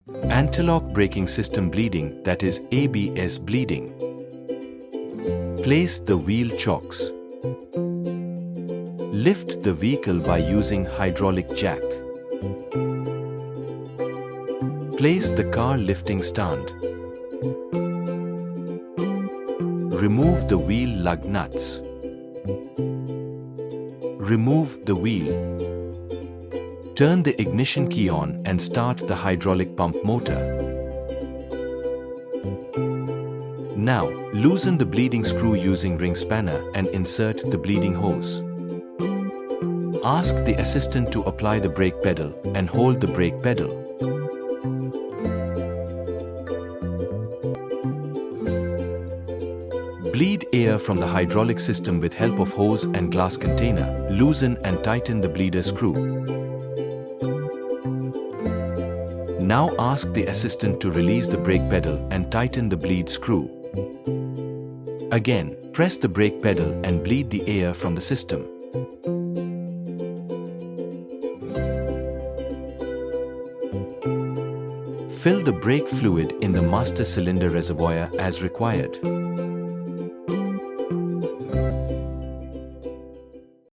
Anti-lock braking system bleeding, that is ABS bleeding. Place the wheel chocks. Lift the vehicle by using hydraulic jack. Place the car lifting stand. Remove the wheel lug nuts. Remove the wheel. Turn the ignition key on and start the hydraulic pump motor. Now, loosen the bleeding screw using ring spanner and insert the bleeding hose. Ask the assistant to apply the brake pedal and hold the brake pedal. Bleed air from the hydraulic system with help of hose and glass container. Loosen and tighten the bleeder screw. Now ask the assistant to release the brake pedal and tighten the bleed screw. Again, press the brake pedal and bleed the air from the system. Fill the brake fluid in the master cylinder reservoir as required.